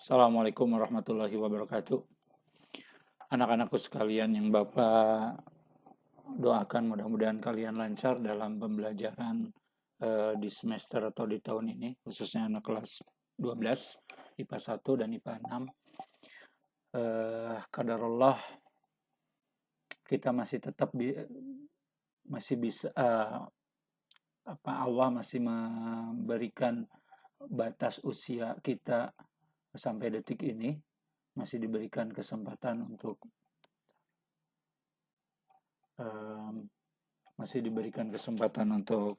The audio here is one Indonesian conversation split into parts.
Assalamualaikum warahmatullahi wabarakatuh. Anak-anakku sekalian yang Bapak doakan mudah-mudahan kalian lancar dalam pembelajaran di semester atau di tahun ini, khususnya anak kelas 12, IPA 1 dan IPA 6. Qadarullah kita masih tetap masih bisa Allah masih memberikan batas usia kita sampai detik ini, masih diberikan kesempatan untuk um, masih diberikan kesempatan untuk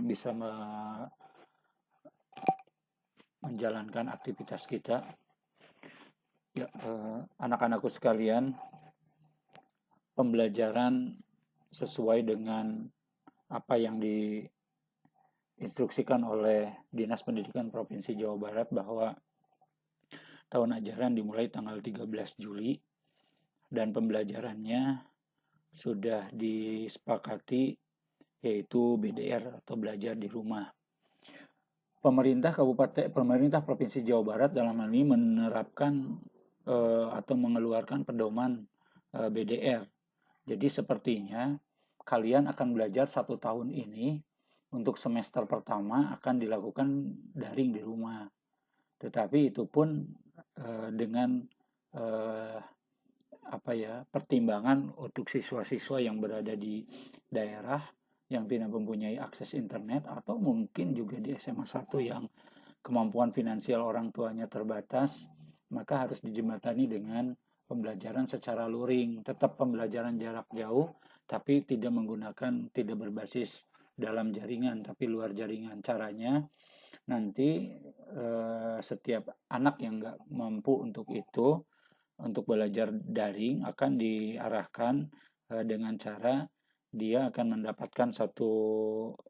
bisa menjalankan aktivitas kita. Ya, anak-anakku sekalian, pembelajaran sesuai dengan apa yang diinstruksikan oleh Dinas Pendidikan Provinsi Jawa Barat bahwa tahun ajaran dimulai tanggal 13 Juli dan pembelajarannya sudah disepakati yaitu BDR atau belajar di rumah. Pemerintah Provinsi Jawa Barat dalam hal ini menerapkan atau mengeluarkan pedoman BDR. Jadi sepertinya kalian akan belajar 1 tahun ini untuk semester pertama akan dilakukan daring di rumah. Tetapi itu pun dengan pertimbangan untuk siswa-siswa yang berada di daerah yang tidak mempunyai akses internet atau mungkin juga di SMA 1 yang kemampuan finansial orang tuanya terbatas, maka harus dijembatani dengan pembelajaran secara luring, tetap pembelajaran jarak jauh, tapi tidak berbasis dalam jaringan, tapi luar jaringan. Caranya nanti setiap anak yang nggak mampu untuk itu, untuk belajar daring akan diarahkan dengan cara dia akan mendapatkan satu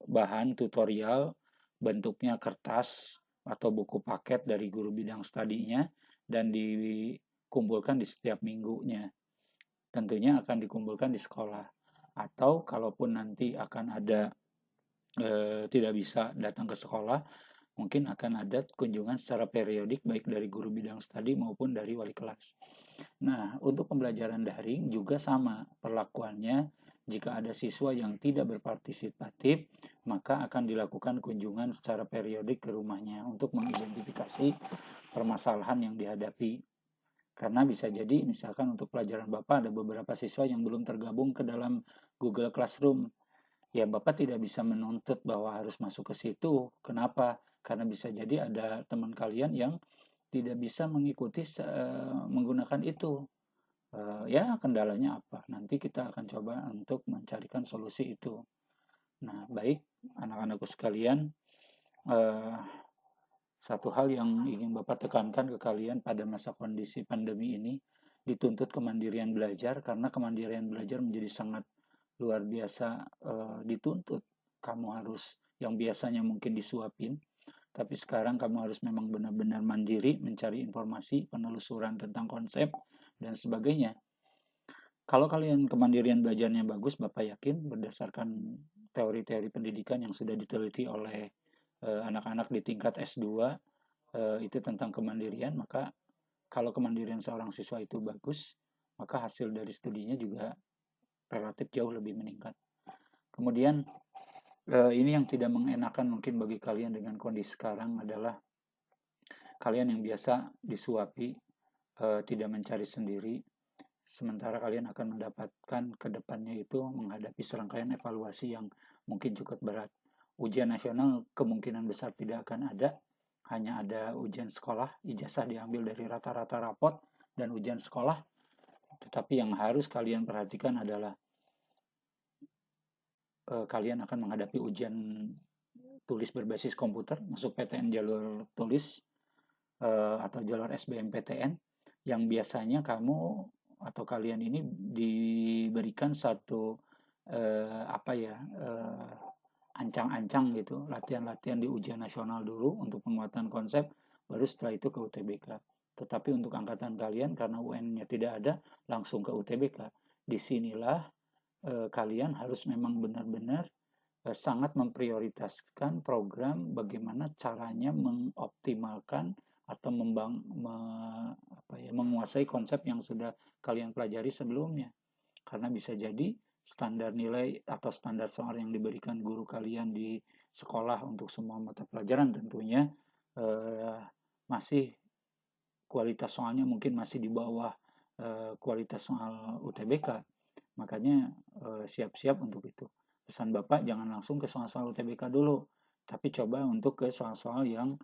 bahan tutorial bentuknya kertas atau buku paket dari guru bidang studinya dan dikumpulkan di setiap minggunya. Tentunya akan dikumpulkan di sekolah. Atau kalaupun nanti akan ada tidak bisa datang ke sekolah, mungkin akan ada kunjungan secara periodik baik dari guru bidang studi maupun dari wali kelas. Nah, untuk pembelajaran daring juga sama perlakuannya. Jika ada siswa yang tidak berpartisipatif, maka akan dilakukan kunjungan secara periodik ke rumahnya untuk mengidentifikasi permasalahan yang dihadapi. Karena bisa jadi misalkan untuk pelajaran Bapak ada beberapa siswa yang belum tergabung ke dalam Google Classroom. Ya Bapak tidak bisa menuntut bahwa harus masuk ke situ. Kenapa? Karena bisa jadi ada teman kalian yang tidak bisa mengikuti menggunakan itu. Ya kendalanya apa? Nanti kita akan coba untuk mencarikan solusi itu. Nah, baik anak-anakku sekalian, uh, satu hal yang ingin Bapak tekankan ke kalian pada masa kondisi pandemi ini, dituntut kemandirian belajar karena kemandirian belajar menjadi sangat luar biasa dituntut. Kamu harus yang biasanya mungkin disuapin, tapi sekarang kamu harus memang benar-benar mandiri mencari informasi, penelusuran tentang konsep dan sebagainya. Kalau kalian kemandirian belajarnya bagus, Bapak yakin berdasarkan teori-teori pendidikan yang sudah diteliti oleh anak-anak di tingkat S2 itu tentang kemandirian, maka kalau kemandirian seorang siswa itu bagus, maka hasil dari studinya juga relatif jauh lebih meningkat. Kemudian ini yang tidak mengenakan mungkin bagi kalian dengan kondisi sekarang adalah kalian yang biasa disuapi, tidak mencari sendiri, sementara kalian akan mendapatkan kedepannya itu menghadapi serangkaian evaluasi yang mungkin cukup berat. Ujian nasional kemungkinan besar tidak akan ada, hanya ada ujian sekolah, ijazah diambil dari rata-rata rapot dan ujian sekolah. Tetapi yang harus kalian perhatikan adalah kalian akan menghadapi ujian tulis berbasis komputer, masuk PTN jalur tulis atau jalur SBMPTN, yang biasanya kamu atau kalian ini diberikan satu ancang-ancang gitu, latihan-latihan di ujian nasional dulu untuk penguatan konsep, baru setelah itu ke UTBK. Tetapi untuk angkatan kalian karena UN-nya tidak ada, langsung ke UTBK. Disinilah kalian harus memang benar-benar sangat memprioritaskan program bagaimana caranya mengoptimalkan atau menguasai konsep yang sudah kalian pelajari sebelumnya. Karena bisa jadi standar nilai atau standar soal yang diberikan guru kalian di sekolah untuk semua mata pelajaran tentunya masih kualitas soalnya mungkin masih di bawah kualitas soal UTBK. Makanya siap-siap untuk itu. Pesan Bapak jangan langsung ke soal-soal UTBK dulu, tapi coba untuk ke soal-soal yang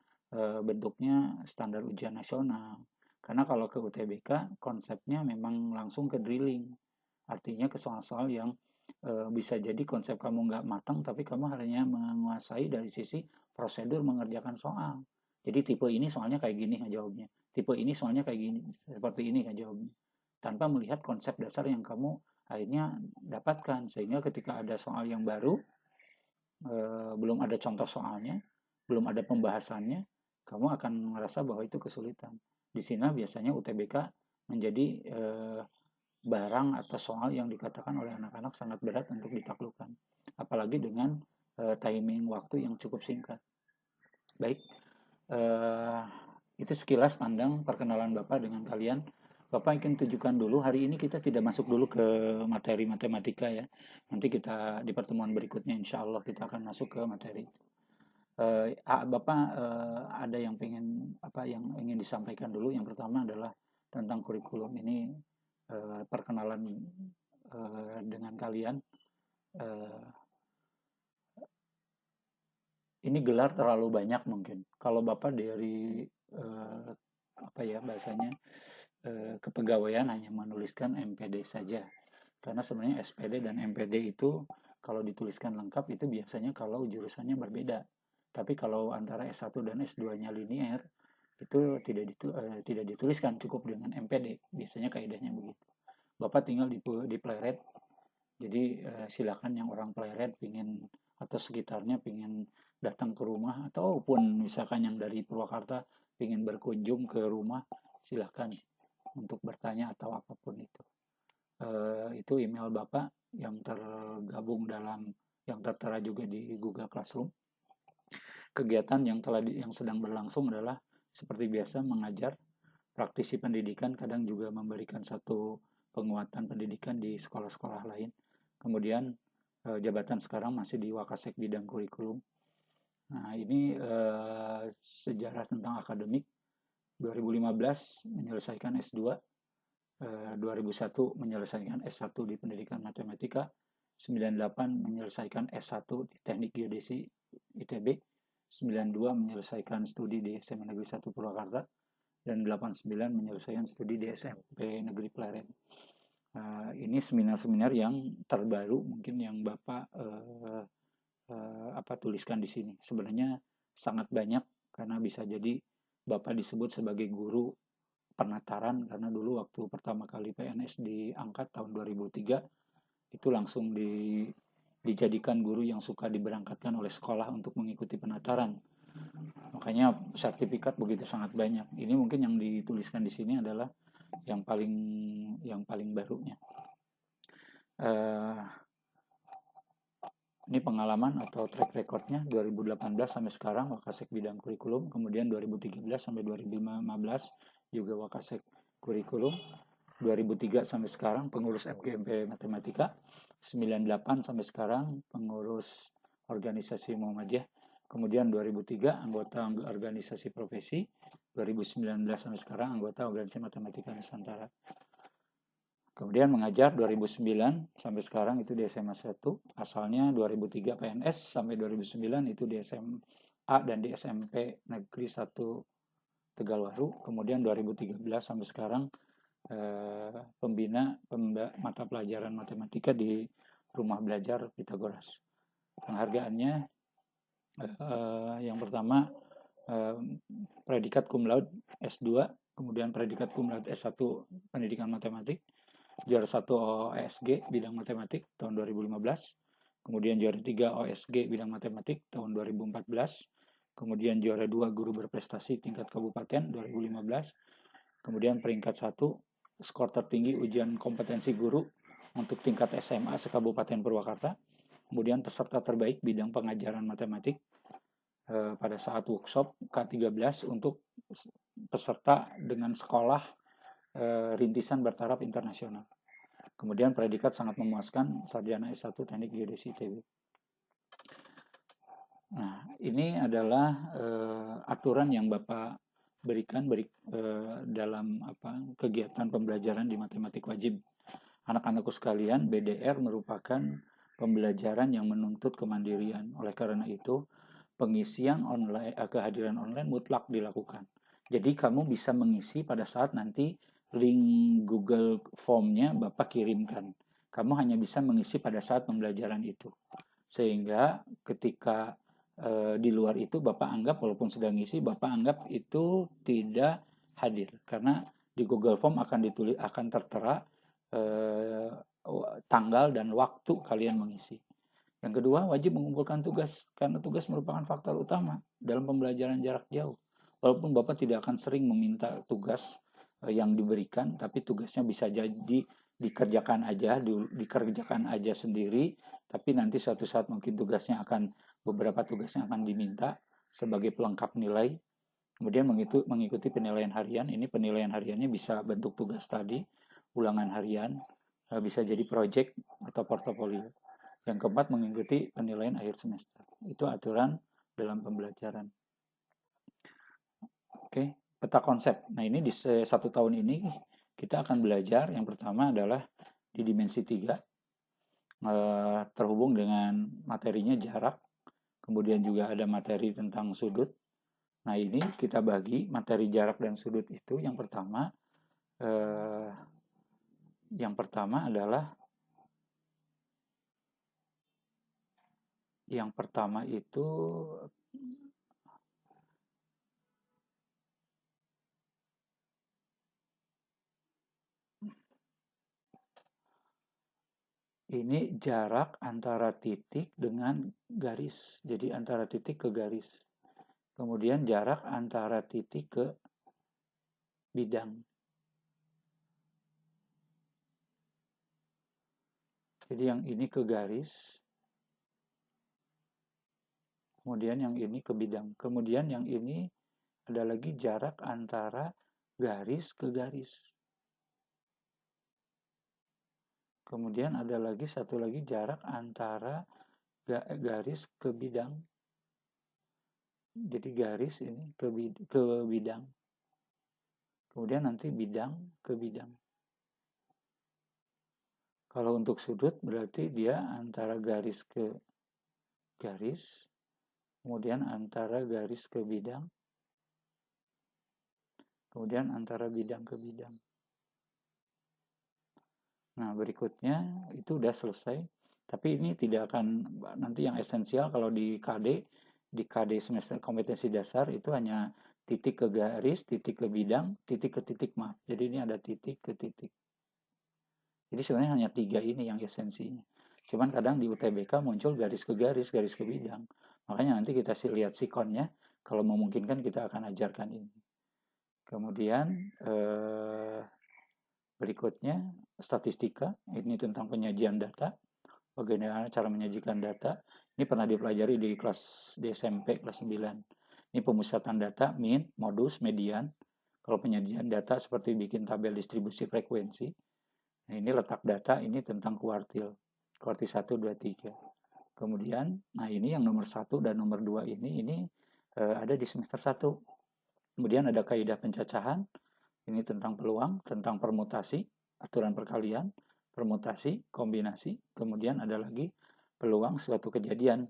bentuknya standar ujian nasional. Karena kalau ke UTBK konsepnya memang langsung ke drilling. Artinya ke soal-soal yang bisa jadi konsep kamu nggak matang, tapi kamu hanya menguasai dari sisi prosedur mengerjakan soal. Jadi tipe ini soalnya kayak gini jawabnya. Tipe ini soalnya kayak gini, seperti ini jawabnya. Tanpa melihat konsep dasar yang kamu akhirnya dapatkan. Sehingga ketika ada soal yang baru, belum ada contoh soalnya, belum ada pembahasannya, kamu akan merasa bahwa itu kesulitan. Di sini biasanya UTBK menjadi barang atau soal yang dikatakan oleh anak-anak sangat berat untuk ditaklukkan. Apalagi dengan timing waktu yang cukup singkat. Baik, itu sekilas pandang perkenalan Bapak dengan kalian. Bapak ingin tunjukkan dulu, hari ini kita tidak masuk dulu ke materi matematika ya. Nanti kita di pertemuan berikutnya insya Allah kita akan masuk ke materi. Bapak ada yang ingin disampaikan dulu. Yang pertama adalah tentang kurikulum ini, perkenalan dengan kalian. Ini gelar terlalu banyak mungkin. Kalau Bapak dari bahasanya kepegawaian hanya menuliskan MPD saja. Karena sebenarnya SPD dan MPD itu kalau dituliskan lengkap itu biasanya kalau jurusannya berbeda. Tapi kalau antara S1 dan S2-nya linear itu tidak dituliskan, cukup dengan MPD. Biasanya kaidahnya begitu. Bapak tinggal di Pleret. Jadi silakan yang orang Pleret pingin atau sekitarnya pingin datang ke rumah, ataupun misalkan yang dari Purwakarta pingin berkunjung ke rumah, silahkan untuk bertanya atau apapun itu. Itu email Bapak yang tergabung yang tertera juga di Google Classroom. Kegiatan yang sedang berlangsung adalah seperti biasa mengajar. Praktisi pendidikan kadang juga memberikan satu penguatan pendidikan di sekolah-sekolah lain. Kemudian jabatan sekarang masih di Wakasek bidang kurikulum. Nah, ini sejarah tentang akademik. 2015 menyelesaikan S2, 2001 menyelesaikan S1 di Pendidikan Matematika, 98 menyelesaikan S1 di Teknik Geodesi ITB, 92 menyelesaikan studi di SMA Negeri 1 Purwakarta, dan 89 menyelesaikan studi di SMP Negeri Pleret. Ini seminar-seminar yang terbaru mungkin yang Bapak tuliskan di sini. Sebenarnya sangat banyak karena bisa jadi Bapak disebut sebagai guru penataran karena dulu waktu pertama kali PNS diangkat tahun 2003 itu langsung dijadikan guru yang suka diberangkatkan oleh sekolah untuk mengikuti penataran. Makanya sertifikat begitu sangat banyak. Ini mungkin yang dituliskan di sini adalah yang paling barunya. Ini pengalaman atau track recordnya 2018 sampai sekarang Wakasek bidang kurikulum, kemudian 2013 sampai 2015 juga Wakasek kurikulum, 2003 sampai sekarang pengurus FGMP Matematika, 98 sampai sekarang pengurus organisasi Muhammadiyah, kemudian 2003 anggota organisasi profesi, 2019 sampai sekarang anggota organisasi Matematika Nusantara. Kemudian mengajar 2009 sampai sekarang itu di SMA 1, asalnya 2003 PNS sampai 2009 itu di SMA dan di SMP Negeri 1 Tegalwaru. Kemudian 2013 sampai sekarang pembina mata pelajaran matematika di Rumah Belajar Pitagoras. Penghargaannya yang pertama predikat cum laude S2, kemudian predikat cum laude S1 Pendidikan Matematik, juara 1 OSG bidang matematik tahun 2015, kemudian juara 3 OSG bidang matematik tahun 2014, kemudian juara 2 guru berprestasi tingkat kabupaten 2015, kemudian peringkat 1 skor tertinggi ujian kompetensi guru untuk tingkat SMA se-Kabupaten Purwakarta, kemudian peserta terbaik bidang pengajaran matematik pada saat workshop K13 untuk peserta dengan sekolah rintisan bertaraf internasional. Kemudian predikat sangat memuaskan, sarjana S1 Teknik Geodesi ITB. Nah, ini adalah aturan yang Bapak berikan dalam kegiatan pembelajaran di matematik wajib. Anak-anakku sekalian, BDR merupakan pembelajaran yang menuntut kemandirian. Oleh karena itu, pengisian online, kehadiran online mutlak dilakukan. Jadi kamu bisa mengisi pada saat nanti link Google Form-nya Bapak kirimkan. Kamu hanya bisa mengisi pada saat pembelajaran itu. Sehingga ketika di luar itu Bapak anggap, walaupun sedang ngisi, Bapak anggap itu tidak hadir. Karena di Google Form akan tertera tanggal dan waktu kalian mengisi. Yang kedua, wajib mengumpulkan tugas, karena tugas merupakan faktor utama dalam pembelajaran jarak jauh. Walaupun Bapak tidak akan sering meminta tugas yang diberikan, tapi tugasnya bisa jadi dikerjakan aja sendiri, tapi nanti suatu saat mungkin beberapa tugasnya akan diminta sebagai pelengkap nilai. Kemudian mengikuti penilaian harian. Ini penilaian hariannya bisa bentuk tugas tadi, ulangan harian, bisa jadi project atau portofolio. Yang keempat, mengikuti penilaian akhir semester. Itu aturan dalam pembelajaran. Oke, peta konsep. Nah, ini di 1 tahun ini kita akan belajar. Yang pertama adalah di dimensi 3, terhubung dengan materinya jarak. Kemudian juga ada materi tentang sudut. Nah, ini kita bagi materi jarak dan sudut itu. Yang pertama itu ini jarak antara titik dengan garis. Jadi antara titik ke garis. Kemudian jarak antara titik ke bidang. Jadi yang ini ke garis. Kemudian yang ini ke bidang. Kemudian yang ini ada lagi jarak antara garis ke garis. Kemudian ada lagi satu lagi jarak antara garis ke bidang. Jadi garis ini ke bidang. Kemudian nanti bidang ke bidang. Kalau untuk sudut berarti dia antara garis ke garis, kemudian antara garis ke bidang, kemudian antara bidang ke bidang. Nah, berikutnya itu udah selesai. Tapi ini tidak akan, nanti yang esensial kalau di KD semester kompetensi dasar itu hanya titik ke garis, titik ke bidang, titik ke titik, maaf. Jadi ini ada titik ke titik. Jadi sebenarnya hanya 3 ini yang esensinya. Cuman kadang di UTBK muncul garis ke garis, garis ke bidang. Makanya nanti kita lihat sikonnya, kalau memungkinkan kita akan ajarkan ini. Kemudian berikutnya statistika, ini tentang penyajian data, bagaimana cara menyajikan data. Ini pernah dipelajari di SMP kelas 9. Ini pemusatan data, min, modus, median. Kalau penyajian data seperti bikin tabel distribusi frekuensi. Nah, ini letak data, ini tentang kuartil 1, 2, 3. Kemudian, nah ini yang nomor 1 dan nomor 2 ini ada di semester 1. Kemudian ada kaidah pencacahan, ini tentang peluang, tentang permutasi, aturan perkalian, permutasi, kombinasi. Kemudian ada lagi peluang suatu kejadian,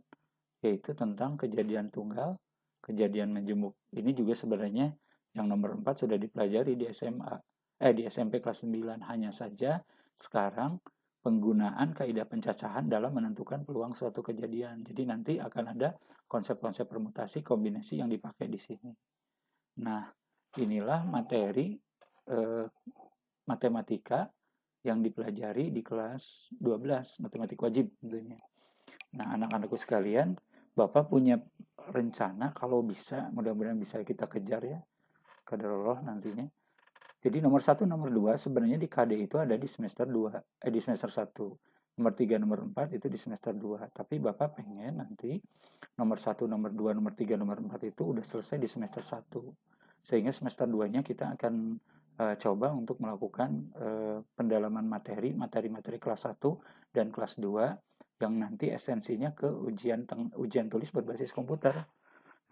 yaitu tentang kejadian tunggal, kejadian menjemuk. Ini juga sebenarnya yang nomor 4 sudah dipelajari di SMP kelas 9. Hanya saja sekarang penggunaan kaidah pencacahan dalam menentukan peluang suatu kejadian. Jadi nanti akan ada konsep-konsep permutasi, kombinasi yang dipakai di sini. Nah, inilah materi matematika yang dipelajari di kelas 12, matematik wajib tentunya. Nah, anak-anakku sekalian, Bapak punya rencana kalau bisa, mudah-mudahan bisa kita kejar ya, qadarullah nantinya. Jadi nomor 1, nomor 2 sebenarnya di KD itu ada di semester 2, di semester 1. Nomor 3, nomor 4 itu di semester 2. Tapi Bapak pengen nanti nomor 1, nomor 2, nomor 3, nomor 4 itu udah selesai di semester 1. Sehingga semester 2-nya kita akan coba untuk melakukan pendalaman materi-materi kelas 1 dan kelas 2 yang nanti esensinya ke ujian tulis berbasis komputer.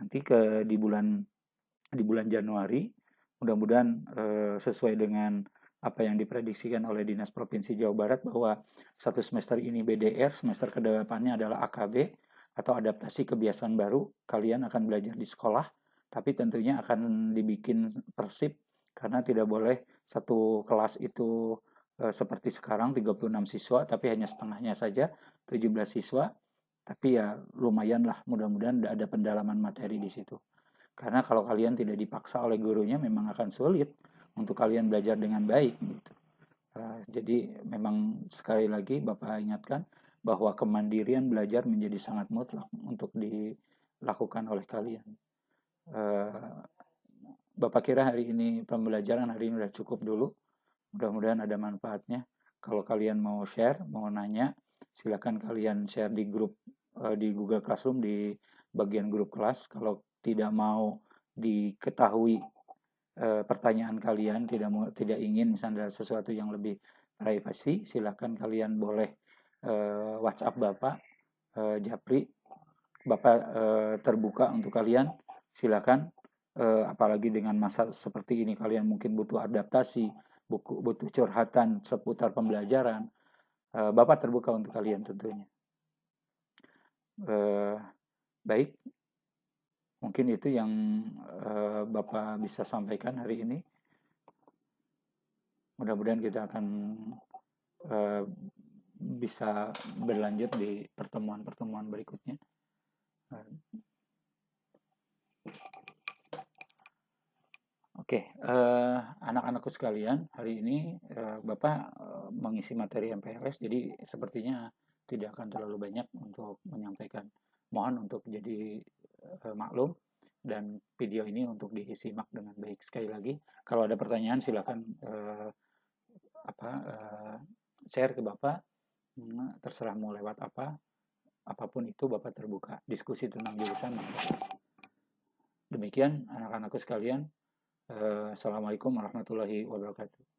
Nanti di bulan Januari, mudah-mudahan sesuai dengan apa yang diprediksikan oleh Dinas Provinsi Jawa Barat bahwa satu semester ini BDR, semester kedepannya adalah AKB atau adaptasi kebiasaan baru. Kalian akan belajar di sekolah, tapi tentunya akan dibikin persip karena tidak boleh satu kelas itu seperti sekarang 36 siswa, tapi hanya setengahnya saja 17 siswa. Tapi ya lumayan lah, mudah-mudahan ada pendalaman materi di situ. Karena kalau kalian tidak dipaksa oleh gurunya memang akan sulit untuk kalian belajar dengan baik gitu. Jadi memang sekali lagi Bapak ingatkan bahwa kemandirian belajar menjadi sangat mutlak untuk dilakukan oleh kalian. Bapak kira hari ini pembelajaran hari ini sudah cukup dulu. Mudah-mudahan ada manfaatnya. Kalau kalian mau share, mau nanya, silakan kalian share di grup di Google Classroom di bagian grup kelas. Kalau tidak mau diketahui pertanyaan kalian, tidak ingin misalnya sesuatu yang lebih privasi, silakan kalian boleh WhatsApp Bapak Japri. Bapak terbuka untuk kalian. Silakan. Apalagi dengan masa seperti ini kalian mungkin butuh adaptasi, butuh curhatan seputar pembelajaran. Bapak terbuka untuk kalian tentunya. Baik, mungkin itu yang Bapak bisa sampaikan hari ini. Mudah-mudahan kita akan bisa berlanjut di pertemuan-pertemuan berikutnya. Oke, anak-anakku sekalian, hari ini Bapak mengisi materi MPLS, jadi sepertinya tidak akan terlalu banyak untuk menyampaikan. Mohon untuk jadi maklum dan video ini untuk disimak dengan baik. Sekali lagi, kalau ada pertanyaan silakan share ke Bapak, terserah mau lewat apapun itu Bapak terbuka. Diskusi tentang jurusan. Demikian anak-anakku sekalian. Assalamualaikum warahmatullahi wabarakatuh.